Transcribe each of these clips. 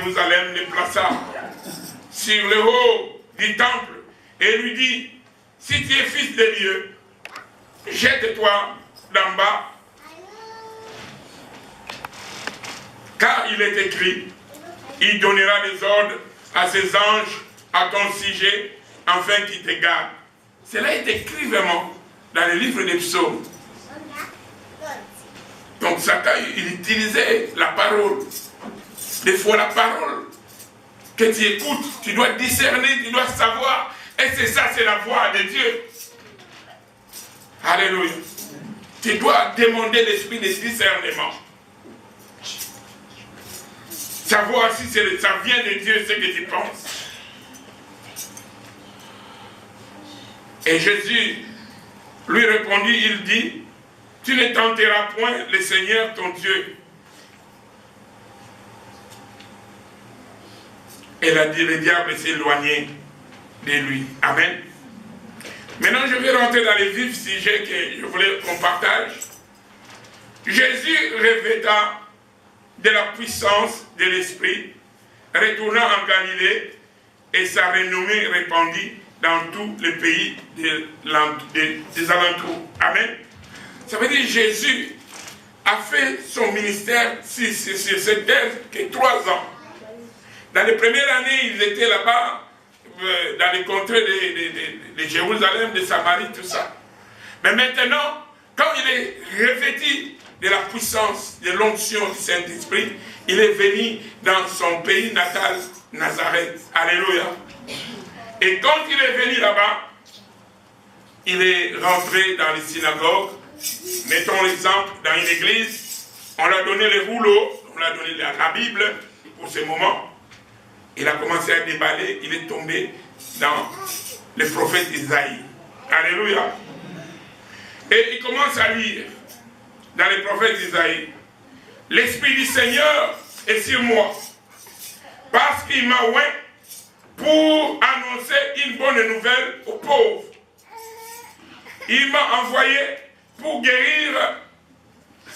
Jérusalem le plaça sur le haut du temple et lui dit, si tu es fils de Dieu, jette-toi d'en bas, car il est écrit, il donnera des ordres à ses anges à ton sujet, afin qu'ils te gardent. Cela est écrit vraiment dans le livre des psaumes. Donc Satan, il utilisait la parole. Des fois la parole que tu écoutes, tu dois discerner, tu dois savoir. Et c'est ça, c'est la voix de Dieu. Alléluia. Tu dois demander l'esprit de discernement. Savoir si ça vient de Dieu, ce que tu penses. Et Jésus lui répondit, il dit, tu ne tenteras point le Seigneur ton Dieu. Elle a dit, le diable s'est éloigné de lui. Amen. Maintenant, je vais rentrer dans les vifs sujets que je voulais qu'on partage. Jésus revêta de la puissance de l'Esprit, retourna en Galilée, et sa renommée répandit dans tous les pays des alentours. Amen. Ça veut dire que Jésus a fait son ministère sur cette terre que 3 ans. Dans les premières années, ils étaient là-bas, dans les contrées de Jérusalem, de Samarie, tout ça. Mais maintenant, quand il est revêtu de la puissance, de l'onction du Saint-Esprit, il est venu dans son pays natal, Nazareth. Alléluia. Et quand il est venu là-bas, il est rentré dans les synagogues. Mettons l'exemple, dans une église, on lui a donné les rouleaux, on lui a donné la Bible pour ce moment. Il a commencé à déballer, il est tombé dans le prophète Isaïe. Alléluia. Et il commence à lire dans le prophète Isaïe. L'Esprit du Seigneur est sur moi, parce qu'il m'a oint pour annoncer une bonne nouvelle aux pauvres. Il m'a envoyé pour guérir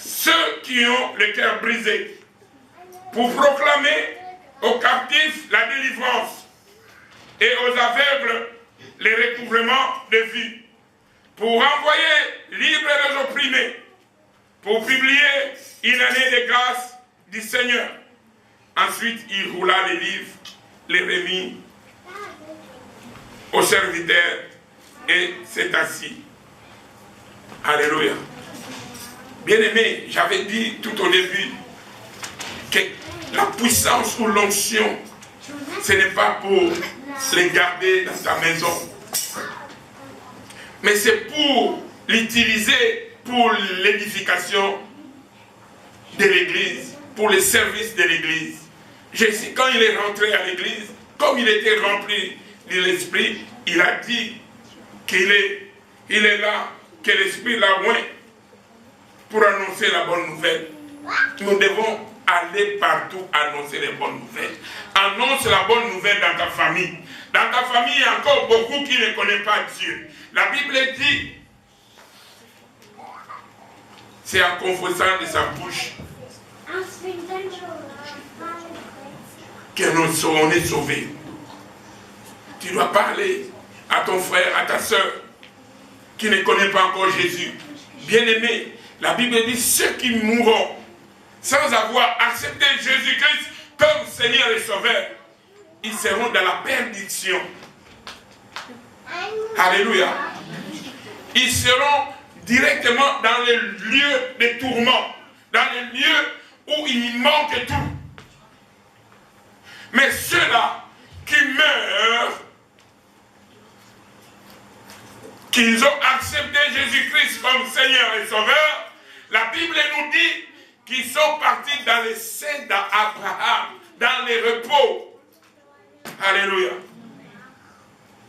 ceux qui ont le cœur brisé, pour proclamer aux captifs la délivrance et aux aveugles le recouvrement de vue, pour envoyer libres les opprimés, pour publier une année de grâce du Seigneur. Ensuite, il roula les livres, les remit aux serviteurs et s'est assis. Alléluia. Bien-aimé, j'avais dit tout au début que la puissance ou l'onction, ce n'est pas pour les garder dans ta maison, mais c'est pour l'utiliser pour l'édification de l'église, pour le service de l'église. Jésus, quand il est rentré à l'église, comme il était rempli de l'esprit, il a dit qu'il est là, que l'esprit l'a oint pour annoncer la bonne nouvelle. Nous devons aller partout annoncer les bonnes nouvelles. Annonce la bonne nouvelle dans ta famille. Dans ta famille, il y a encore beaucoup qui ne connaissent pas Dieu. La Bible dit, c'est en confessant de sa bouche que nous est sauvés. Tu dois parler à ton frère, à ta soeur, qui ne connaît pas encore Jésus. Bien-aimé, la Bible dit, ceux qui mourront sans avoir accepté Jésus-Christ comme Seigneur et Sauveur, ils seront dans la perdition. Alléluia. Ils seront directement dans les lieux de tourment, dans les lieux où il manque tout. Mais ceux-là qui meurent, qu'ils ont accepté Jésus-Christ comme Seigneur et Sauveur, la Bible nous dit qu'ils sont partis dans les seins d'Abraham, dans les repos. Alléluia.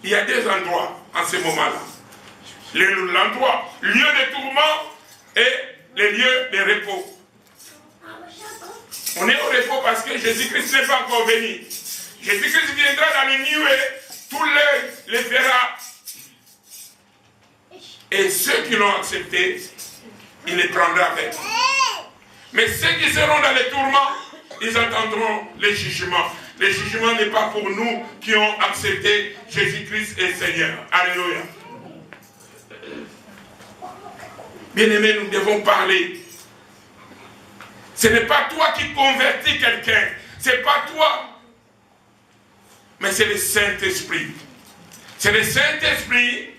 Il y a 2 endroits en ce moment-là. L'endroit, lieu de tourment et le lieu de repos. On est au repos parce que Jésus-Christ n'est pas encore venu. Jésus-Christ viendra dans les nuées, tout l'œil les verra. Et ceux qui l'ont accepté, il les prendra avec. Mais ceux qui seront dans les tourments, ils entendront les jugements. Le jugement n'est pas pour nous qui ont accepté Jésus-Christ et Seigneur. Alléluia. Bien-aimés, nous devons parler. Ce n'est pas toi qui convertis quelqu'un. Ce n'est pas toi. Mais c'est le Saint-Esprit. C'est le Saint-Esprit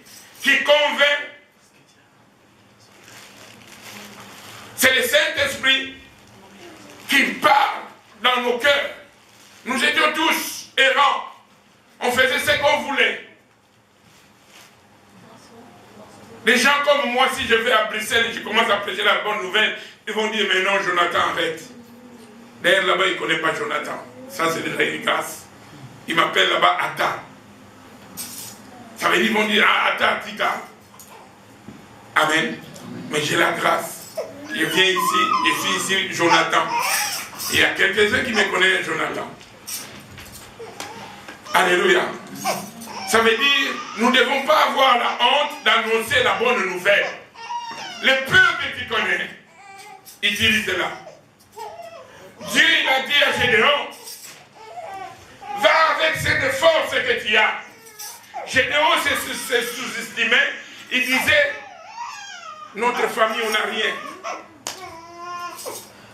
qui convainc. C'est le Saint-Esprit qui parle dans nos cœurs. Nous étions tous errants. On faisait ce qu'on voulait. Les gens comme moi, si je vais à Bruxelles et je commence à prêcher la bonne nouvelle, ils vont dire, mais non, Jonathan, arrête. D'ailleurs, là-bas, il ne connaît pas Jonathan. Ça, c'est déjà une grâce. Il m'appelle là-bas Atta. Ça veut dire, ils vont dire, ah, Atta, Tika. Amen. Mais j'ai la grâce. Je viens ici, je suis ici, Jonathan. Il y a quelques-uns qui me connaissent, Jonathan. Alléluia. Ça veut dire, nous ne devons pas avoir la honte d'annoncer la bonne nouvelle. Le peu que tu connais, utilise-la. Dieu, il a dit à Gédéon, va avec cette force que tu as. Gédéon se sous-estimait, il disait, notre famille, on n'a rien.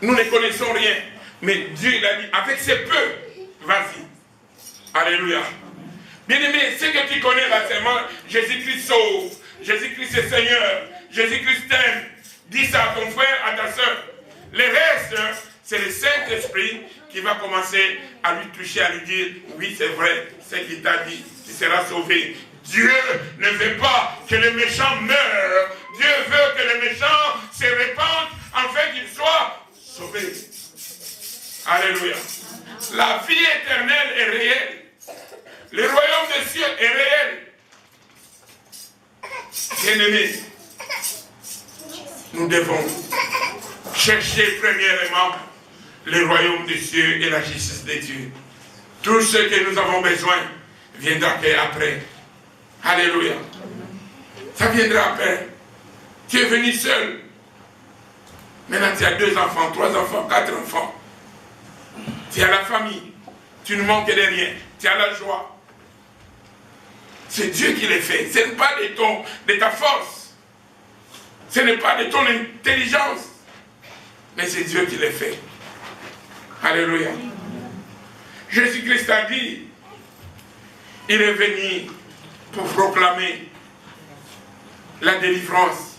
Nous ne connaissons rien. Mais Dieu, il a dit, avec ce peu, vas-y. Alléluia. Bien-aimé, ce que tu connais là, c'est moi, Jésus-Christ sauve, Jésus-Christ est Seigneur, Jésus-Christ t'aime. Dis ça à ton frère, à ta soeur. Le reste, c'est le Saint-Esprit qui va commencer à lui toucher, à lui dire, oui, c'est vrai, ce qu'il t'a dit, tu seras sauvé. Dieu ne veut pas que les méchants meurent. Dieu veut que les méchants se répandent afin qu'ils soient sauvés. Alléluia. La vie éternelle est réelle. Le royaume des cieux est réel. Bien-aimés, nous devons chercher premièrement le royaume des cieux et la justice de Dieu. Tout ce que nous avons besoin viendra après. Alléluia. Ça viendra après. Tu es venu seul. Maintenant tu as 2 enfants, 3 enfants, 4 enfants. Tu as la famille. Tu ne manques de rien. Tu as la joie. C'est Dieu qui les fait. Ce n'est pas de ta force. Ce n'est pas de ton intelligence. Mais c'est Dieu qui les fait. Alléluia. Jésus-Christ a dit, il est venu pour proclamer la délivrance.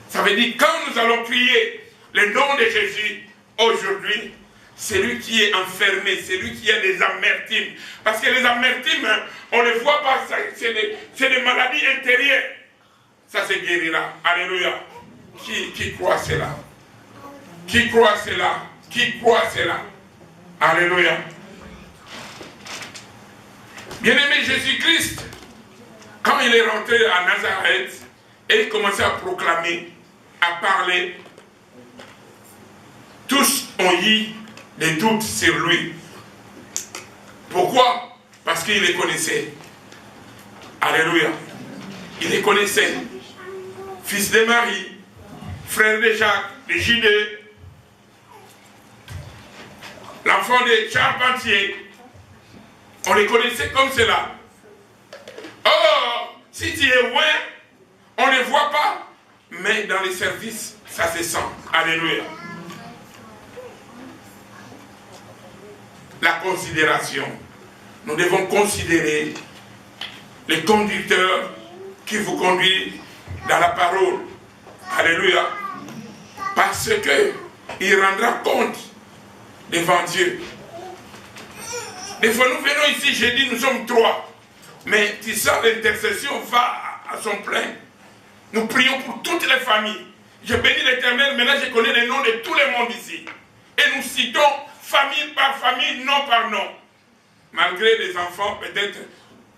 Ça veut dire, quand nous allons prier le nom de Jésus aujourd'hui, c'est lui qui est enfermé, c'est lui qui a des amertumes. Parce que les amertumes, on ne les voit pas, c'est des maladies intérieures. Ça se guérira. Alléluia. Qui croit cela? Qui croit cela? Qui croit cela? Alléluia. Bien-aimé Jésus-Christ, quand il est rentré à Nazareth, et il commençait à proclamer, à parler, tous ont eu des doutes sur lui. Pourquoi? Parce qu'il les connaissait. Alléluia. Il les connaissait. Fils de Marie, frère de Jacques, de Judée, l'enfant de charpentier. On les connaissait comme cela. Or, si tu es loin, on ne les voit pas. Mais dans les services, ça se sent. Alléluia. La considération. Nous devons considérer les conducteurs qui vous conduisent dans la parole. Alléluia. Parce qu'il rendra compte devant Dieu. Des fois nous venons ici, j'ai dit nous sommes 3. Mais tu sens l'intercession va à son plein. Nous prions pour toutes les familles. Je bénis l'Éternel, maintenant je connais les noms de tout le monde ici. Et nous citons famille par famille, nom par nom. Malgré les enfants, peut-être,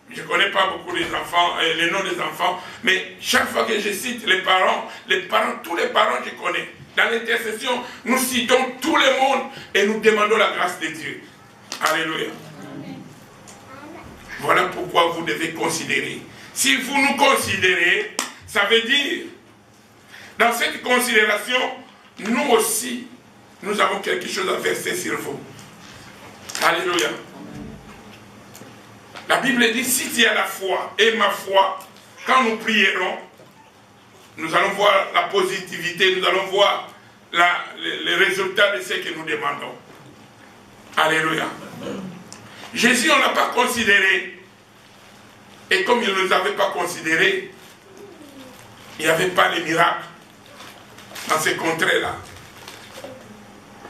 je ne connais pas beaucoup les enfants, les noms des enfants, mais chaque fois que je cite les parents, tous les parents je connais. Dans l'intercession, nous citons tout le monde et nous demandons la grâce de Dieu. Alléluia. Voilà pourquoi vous devez considérer. Si vous nous considérez, ça veut dire, dans cette considération, nous aussi, nous avons quelque chose à verser sur vous. Alléluia. La Bible dit, si tu as la foi et ma foi, quand nous prierons, nous allons voir la positivité, nous allons voir les résultats de ce que nous demandons. Alléluia. Jésus, on ne l'a pas considéré. Et comme il ne nous avait pas considéré, il n'y avait pas les miracles dans ces contrées-là.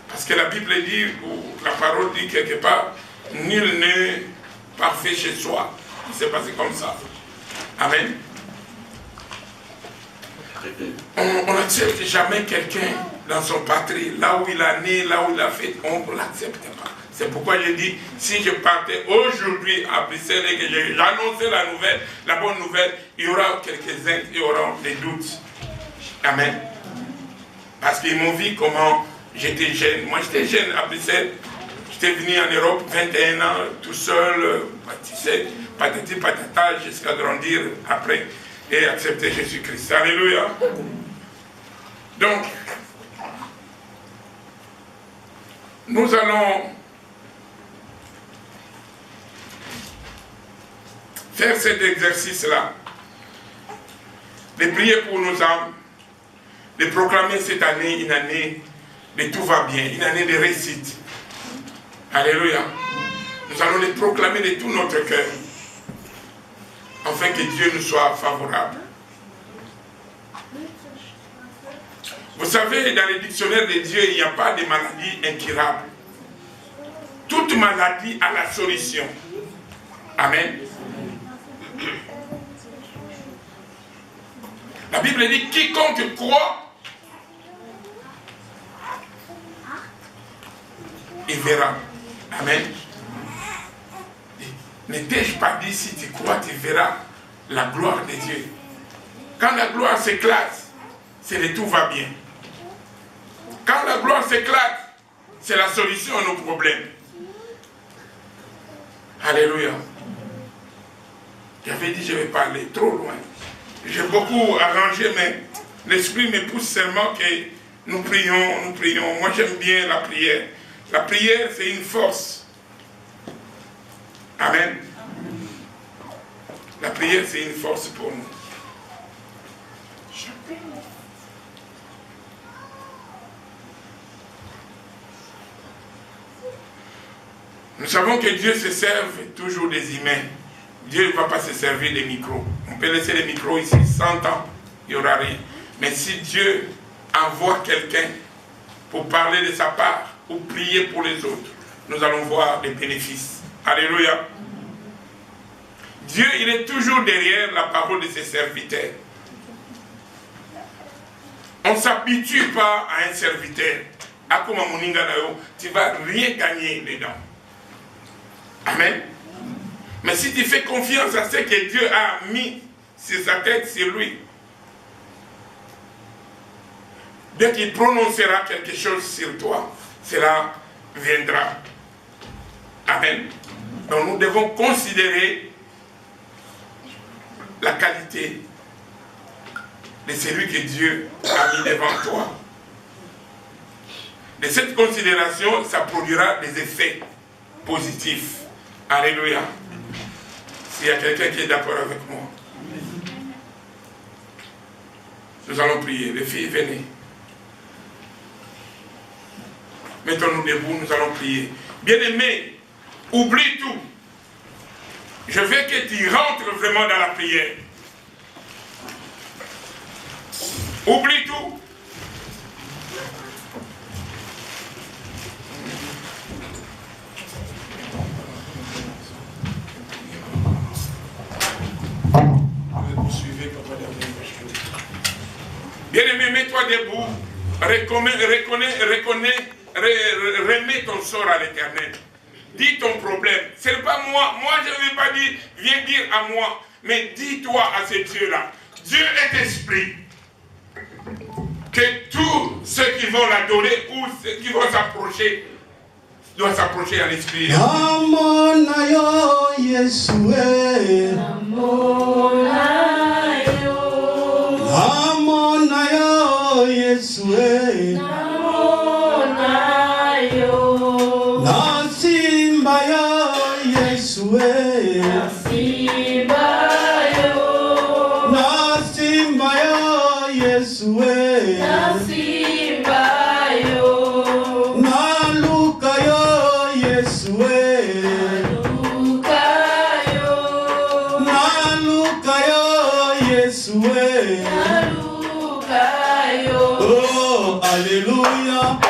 Parce que la Bible dit, ou la parole dit quelque part, nul n'est parfait chez soi. Il s'est passé comme ça. Amen. On n'accepte jamais quelqu'un dans son patrie, là où il a né, là où il a fait, on ne l'accepte pas. C'est pourquoi je dis, si je partais aujourd'hui à Bruxelles et que j'annonçais la nouvelle, la bonne nouvelle, il y aura quelques-uns qui auront des doutes. Amen. Parce qu'ils m'ont vu comment j'étais jeune. Moi j'étais jeune à Bruxelles. J'étais venu en Europe, 21 ans, tout seul, patati patata, jusqu'à grandir après et accepter Jésus-Christ. Alléluia. Donc, nous allons faire cet exercice-là, de prier pour nos âmes, de proclamer cette année une année de tout va bien, une année de réussite. Alléluia. Nous allons les proclamer de tout notre cœur, afin que Dieu nous soit favorable. Vous savez, dans le dictionnaire de Dieu, il n'y a pas de maladie incurable. Toute maladie a la solution. Amen. La Bible dit, quiconque croit, il verra. Amen. Ne t'ai-je pas dit, si tu crois, tu verras la gloire de Dieu. Quand la gloire s'éclate, c'est que tout va bien. Quand la gloire s'éclate, c'est la solution à nos problèmes. Alléluia. J'avais dit, je vais parler trop loin. J'ai beaucoup arrangé, mais l'Esprit me pousse seulement que nous prions, nous prions. Moi, j'aime bien la prière. La prière, c'est une force. Amen. La prière, c'est une force pour nous. Nous savons que Dieu se serve toujours des humains. Dieu ne va pas se servir des micros. On peut laisser les micros ici 100 ans, il n'y aura rien. Mais si Dieu envoie quelqu'un pour parler de sa part, ou prier pour les autres, nous allons voir les bénéfices. Alléluia. Dieu, il est toujours derrière la parole de ses serviteurs. On ne s'habitue pas à un serviteur. Tu ne vas rien gagner dedans. Amen. Mais si tu fais confiance à ce que Dieu a mis sur sa tête, sur lui, dès qu'il prononcera quelque chose sur toi, cela viendra. Amen. Donc nous devons considérer la qualité de celui que Dieu a mis devant toi. De cette considération, ça produira des effets positifs. Alléluia. S'il y a quelqu'un qui est d'accord avec moi. Nous allons prier. Les filles, venez. Mettons-nous debout, nous allons prier. Bien-aimé, oublie tout. Je veux que tu rentres vraiment dans la prière. Oublie tout. Bien-aimé, mets-toi debout. Remets ton sort à l'Éternel. Dis ton problème. Ce n'est pas moi. Moi, je ne vais pas dire, viens dire à moi. Mais dis-toi à ce Dieu-là. Dieu est esprit. Que tous ceux qui vont l'adorer ou ceux qui vont s'approcher doivent s'approcher à l'esprit. Yesue Nasimbayo Yesue Nalukayo Yesue Nalukayo Yesue Oh, Alléluia.